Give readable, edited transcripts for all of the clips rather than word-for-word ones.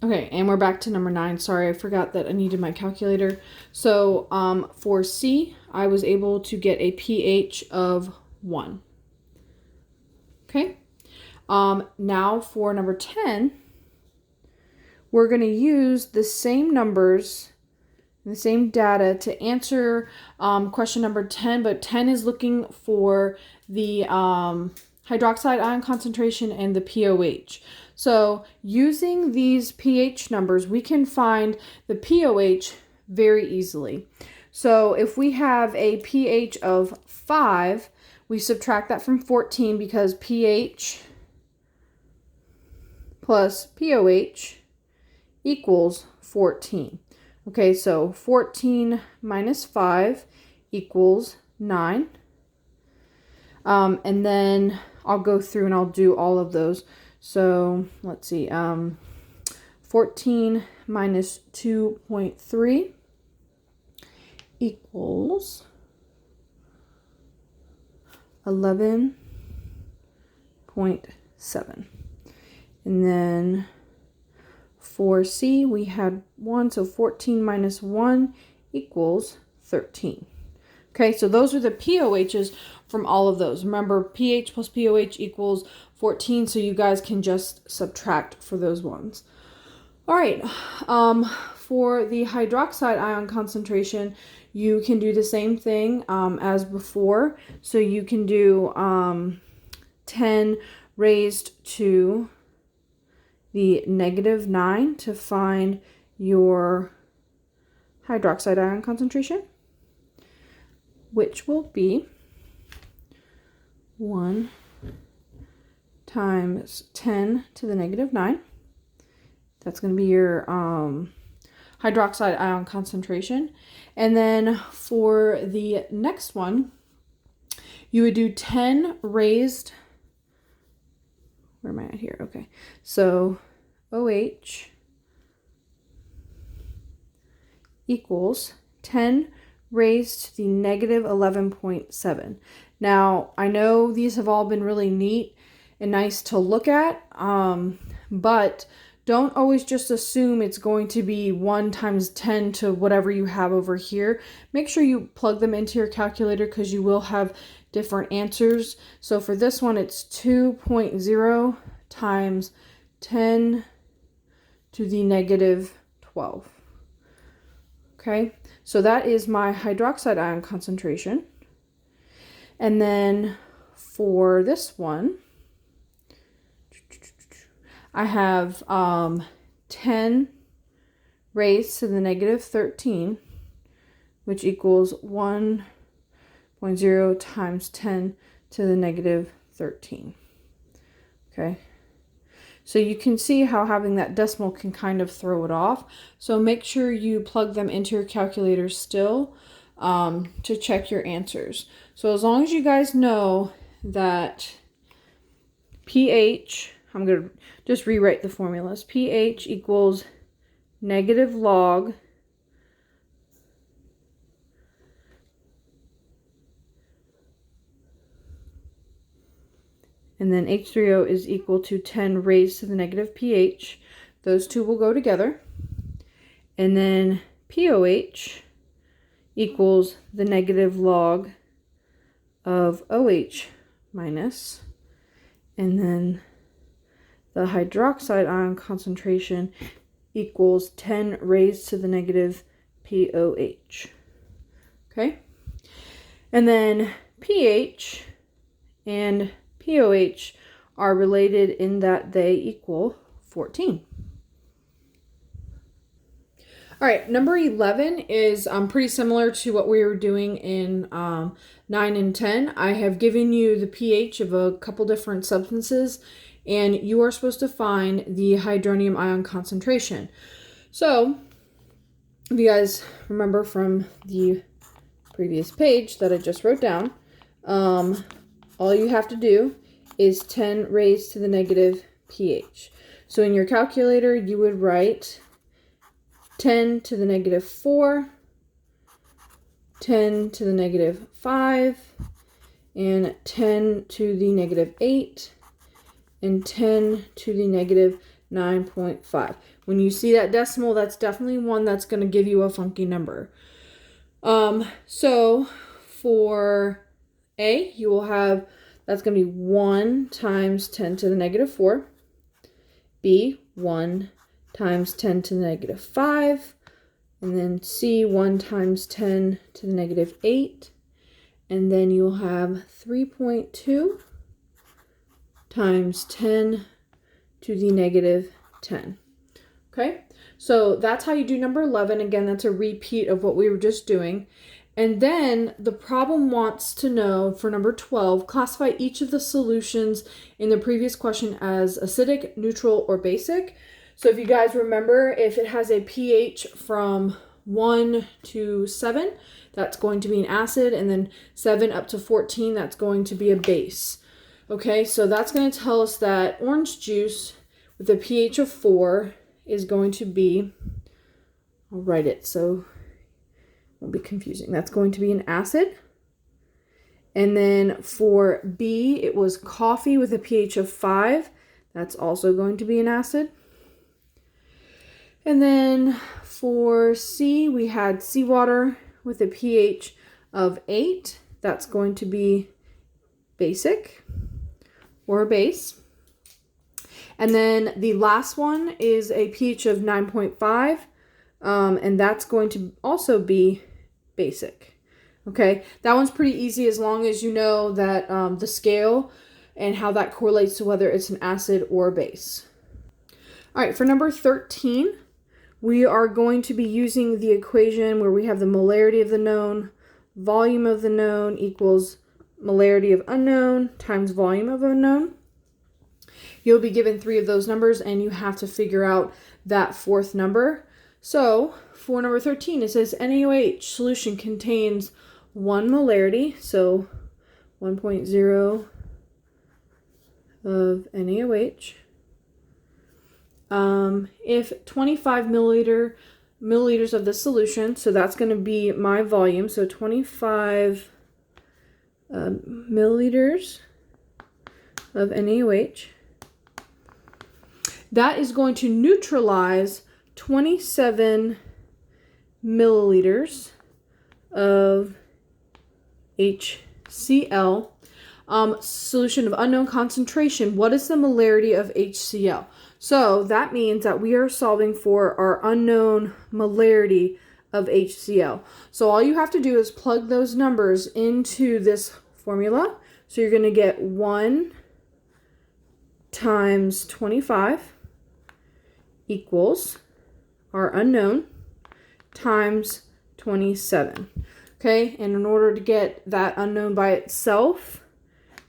Okay, and we're back to number 9. Sorry, I forgot that I needed my calculator. So for C, I was able to get a pH of 1. Okay, now for number 10, we're going to use the same numbers, the same data to answer question number 10, but 10 is looking for the hydroxide ion concentration and the pOH. So using these pH numbers, we can find the pOH very easily. So if we have a pH of 5, we subtract that from 14 because pH plus pOH equals 14. Okay, so 14 minus 5 equals 9. And then I'll go through and I'll do all of those. So let's see, 14 minus 2.3 equals 11.7. And then for C, we had 1, so 14 minus 1 equals 13. Okay, so those are the pOHs from all of those. Remember, pH plus pOH equals 14, so you guys can just subtract for those ones. All right, for the hydroxide ion concentration, you can do the same thing as before. So you can do 10 raised to the negative 9 to find your hydroxide ion concentration, which will be 1 times 10 to the negative 9. That's going to be your hydroxide ion concentration. And then for the next one, you would do 10 raised, where am I at here? Okay, so OH equals 10 raised to the negative 11.7. Now, I know these have all been really neat and nice to look at, but don't always just assume it's going to be 1 times 10 to whatever you have over here. Make sure you plug them into your calculator because you will have different answers. So for this one, it's 2.0 times 10 to the negative 12. Okay, so that is my hydroxide ion concentration. And then for this one, I have 10 raised to the negative 13, which equals 1.0 times 10 to the negative 13. Okay, so you can see how having that decimal can kind of throw it off. So make sure you plug them into your calculator still to check your answers. So as long as you guys know that pH, I'm going to just rewrite the formulas. pH equals negative log and then H3O is equal to 10 raised to the negative pH. Those two will go together. And then pOH equals the negative log of OH minus, and then the hydroxide ion concentration equals 10 raised to the negative pOH. Okay? And then pH and pOH are related in that they equal 14. All right, number 11 is pretty similar to what we were doing in 9 and 10. I have given you the pH of a couple different substances, and you are supposed to find the hydronium ion concentration. So, if you guys remember from the previous page that I just wrote down, all you have to do is 10 raised to the negative pH. So in your calculator, you would write 10 to the negative 4, 10 to the negative 5, and 10 to the negative 8, and 10 to the negative 9.5. When you see that decimal, that's definitely one that's going to give you a funky number. So for A, you will have, that's going to be 1 times 10 to the negative 4. B, 1 times 10 to the negative 5. And then C, 1 times 10 to the negative 8. And then you'll have 3.2 times 10 to the negative 10. Okay, so that's how you do number 11. Again, that's a repeat of what we were just doing. And then the problem wants to know for number 12, classify each of the solutions in the previous question as acidic, neutral, or basic. So if you guys remember, if it has a pH from 1 to 7, that's going to be an acid, and then 7 up to 14, that's going to be a base. Okay, so that's going to tell us that orange juice with a pH of 4 is going to be, I'll write it so it won't be confusing. That's going to be an acid. And then for B, it was coffee with a pH of 5. That's also going to be an acid. And then for C, we had seawater with a pH of 8. That's going to be basic or a base. And then the last one is a pH of 9.5, and that's going to also be basic. Okay, that one's pretty easy as long as you know that the scale and how that correlates to whether it's an acid or a base. All right, for number 13, we are going to be using the equation where we have the molarity of the known, volume of the known equals molarity of unknown times volume of unknown. You'll be given 3 of those numbers, and you have to figure out that 4th number. So for number 13, it says NaOH solution contains 1 molarity, so 1.0 of NaOH. If 25 milliliters of the solution, so that's going to be my volume, so 25 milliliters of NaOH. That is going to neutralize 27 milliliters of HCl. Solution of unknown concentration. What is the molarity of HCl? So that means that we are solving for our unknown molarity of HCl. So all you have to do is plug those numbers into this formula. So you're going to get 1 times 25 equals our unknown times 27. Okay, and in order to get that unknown by itself,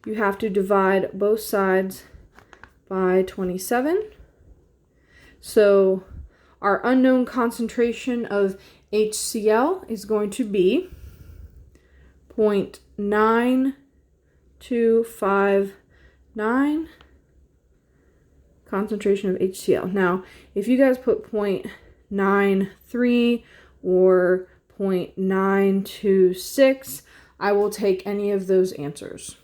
you have to divide both sides by 27. So our unknown concentration of HCl is going to be 0.9259 concentration of HCl. Now, if you guys put 0.93 or 0.926, I will take any of those answers.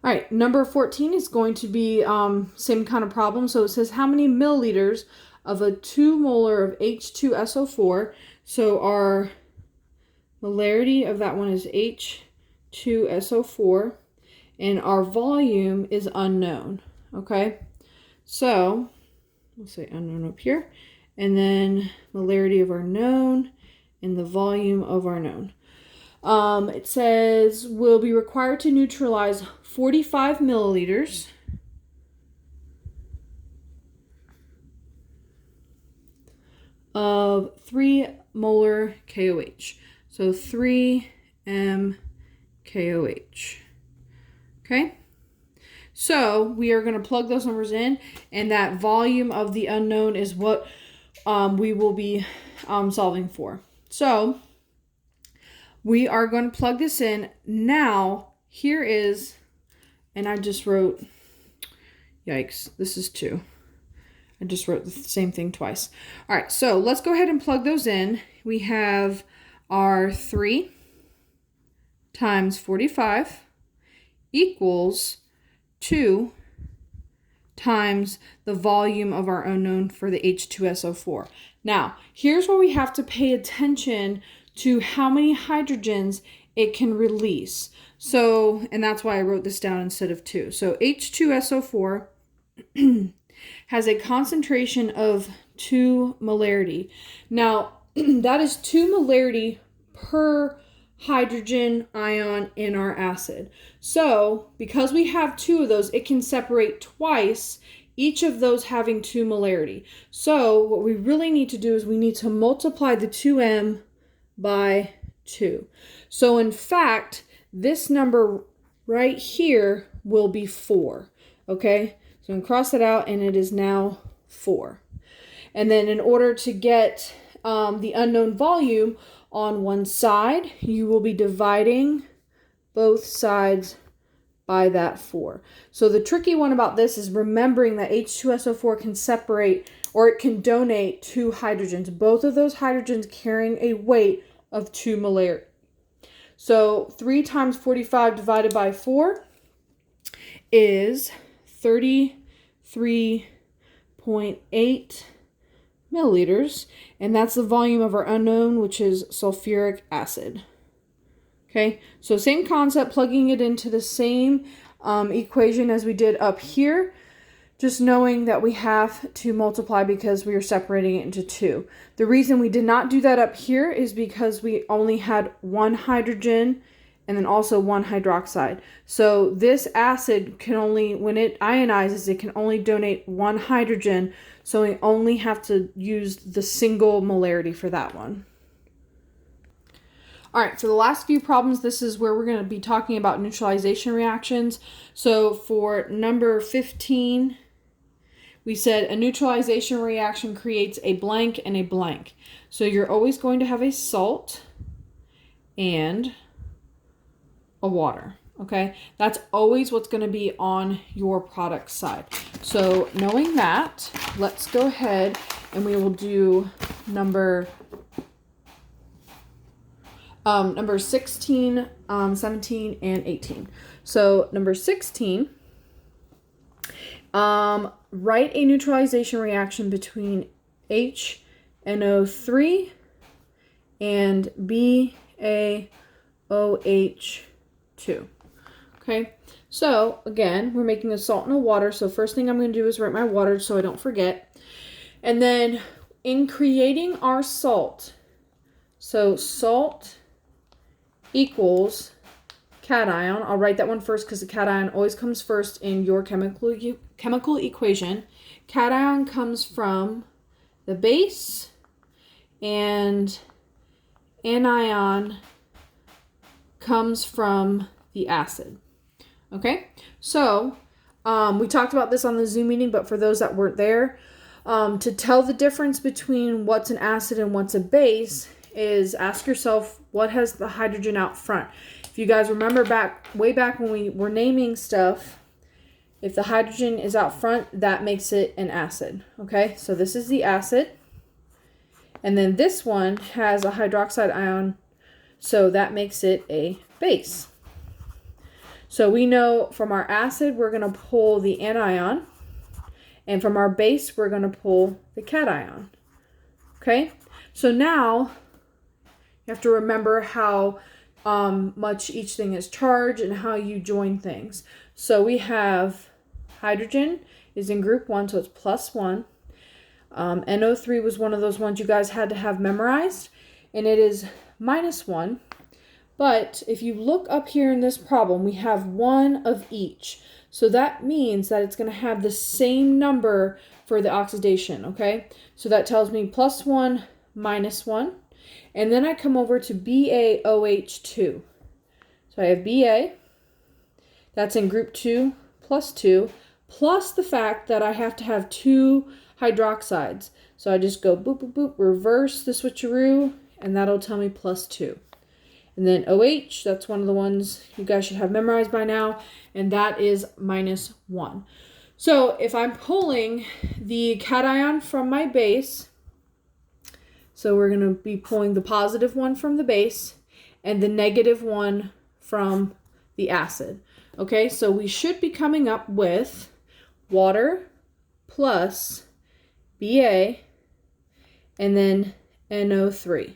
All right, number 14 is going to be same kind of problem. So it says how many milliliters of a 2 molar of H2SO4. So our molarity of that one is H2SO4, and our volume is unknown. Okay, so we'll say unknown up here, and then molarity of our known and the volume of our known. It says will be required to neutralize 45 milliliters of 3 molar KOH. So 3 mKOH. Okay? So we are going to plug those numbers in, and that volume of the unknown is what we will be solving for. So we are going to plug this in. Now, here is, and I just wrote, yikes, this is 2. I just wrote the same thing twice. All right, so let's go ahead and plug those in. We have our 3 times 45 equals 2 times the volume of our unknown for the H2SO4. Now, here's where we have to pay attention to how many hydrogens it can release. So, and that's why I wrote this down instead of 2. So H2SO4 has a concentration of 2 molarity. Now, that is 2 molarity per hydrogen ion in our acid. So, because we have 2 of those, it can separate twice, each of those having 2 molarity. So, what we really need to do is we need to multiply the 2M by 2. So, in fact, this number right here will be 4. Okay? So, I'm going to cross it out, and it is now 4. And then in order to get the unknown volume on one side, you will be dividing both sides by that 4. So the tricky one about this is remembering that H2SO4 can separate, or it can donate 2 hydrogens. Both of those hydrogens carrying a weight of 2 molarity. So 3 times 45 divided by 4 is 33.8 milliliters, and that's the volume of our unknown, which is sulfuric acid. Okay, so same concept, plugging it into the same equation as we did up here, just knowing that we have to multiply because we are separating it into 2. The reason we did not do that up here is because we only had 1 hydrogen and then also 1 hydroxide. So this acid can only, when it ionizes, it can only donate 1 hydrogen. So we only have to use the single molarity for that one. All right, for the last few problems, this is where we're going to be talking about neutralization reactions. So for number 15, we said a neutralization reaction creates a blank and a blank. So you're always going to have a salt and a water, okay? That's always what's going to be on your product side. So knowing that, let's go ahead and we will do number 16, 17, and 18. So number 16, write a neutralization reaction between HNO3 and BaOH2. Okay, so again, we're making a salt and a water. So first thing I'm going to do is write my water so I don't forget. And then in creating our salt, so salt equals cation. I'll write that one first because the cation always comes first in your chemical equation. Cation comes from the base and anion comes from the acid. Okay, so we talked about this on the Zoom meeting, but for those that weren't there, to tell the difference between what's an acid and what's a base is ask yourself what has the hydrogen out front. If you guys remember way back when we were naming stuff, if the hydrogen is out front, that makes it an acid. Okay, so this is the acid. And then this one has a hydroxide ion, so that makes it a base. So we know from our acid, we're going to pull the anion, and from our base, we're going to pull the cation. Okay, so now you have to remember how much each thing is charged and how you join things. So we have hydrogen is in group 1, so it's +1. NO3 was one of those ones you guys had to have memorized, and it is -1. But if you look up here in this problem, we have 1 of each. So that means that it's going to have the same number for the oxidation, okay? So that tells me +1, -1. And then I come over to BaOH2. So I have Ba, that's in group 2, +2, plus the fact that I have to have 2 hydroxides. So I just go boop, boop, boop, reverse the switcheroo, and that'll tell me +2. And then OH, that's one of the ones you guys should have memorized by now, and that is -1. So if I'm pulling the cation from my base, so we're going to be pulling the positive one from the base and the negative one from the acid. Okay, so we should be coming up with water plus Ba, and then NO3.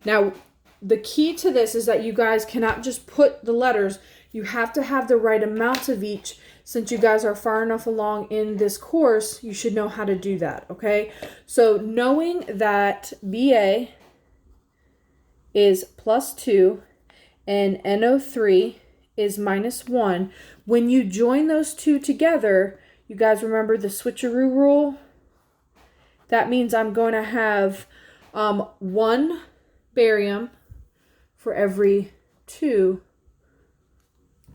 Now, the key to this is that you guys cannot just put the letters. You have to have the right amounts of each. Since you guys are far enough along in this course, you should know how to do that, okay? So knowing that Ba is +2 and NO3 is -1, when you join those two together, you guys remember the switcheroo rule? That means I'm going to have 1 barium for every 2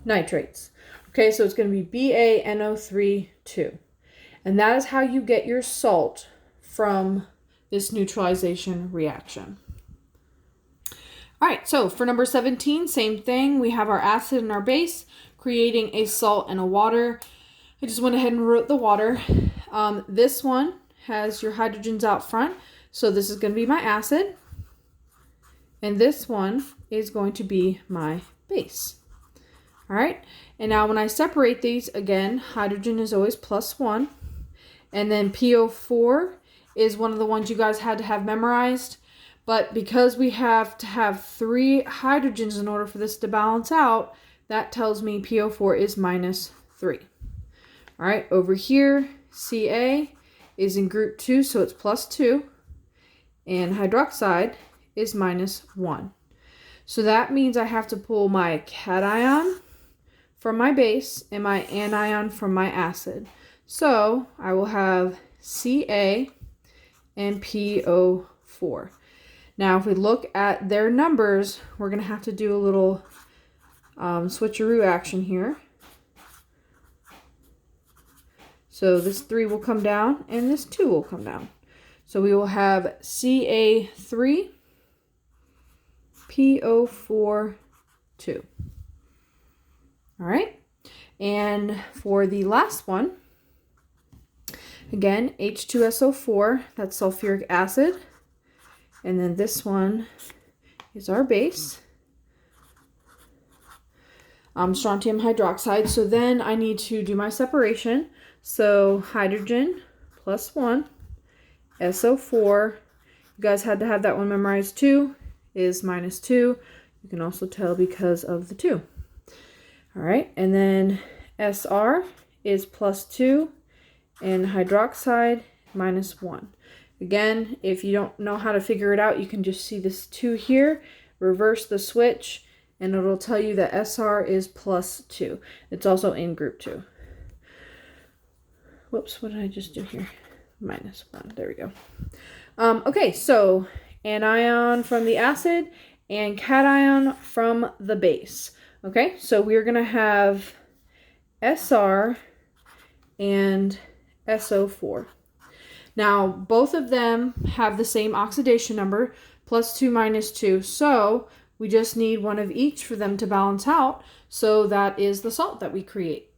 nitrates. Okay, so it's going to be BaNO3 2. And that is how you get your salt from this neutralization reaction. All right, so for number 17, same thing. We have our acid and our base creating a salt and a water. I just went ahead and wrote the water. This one has your hydrogens out front. So this is going to be my acid. And this one is going to be my base. All right, and now when I separate these, again, hydrogen is always +1. And then PO4 is one of the ones you guys had to have memorized. But because we have to have 3 hydrogens in order for this to balance out, that tells me PO4 is -3. All right, over here, Ca is in group 2, so it's +2. And hydroxide is -1. So that means I have to pull my cation from my base and my anion from my acid. So I will have Ca and PO4. Now, if we look at their numbers, we're going to have to do a little switcheroo action here. So this 3 will come down and this 2 will come down. So we will have Ca3, PO4, 2. All right, and for the last one, again, H2SO4, that's sulfuric acid. And then this one is our base, strontium hydroxide. So then I need to do my separation. So hydrogen +1, SO4, you guys had to have that one memorized too, is -2. You can also tell because of the 2. All right, and then Sr is +2 and hydroxide -1. Again, if you don't know how to figure it out, you can just see this 2 here, reverse the switch, and it'll tell you that Sr is +2. It's also in group 2. Whoops, what did I just do here? -1, there we go. Okay, so anion from the acid and cation from the base. Okay, so we're going to have Sr and SO4. Now, both of them have the same oxidation number, +2 -2. So we just need one of each for them to balance out. So that is the salt that we create.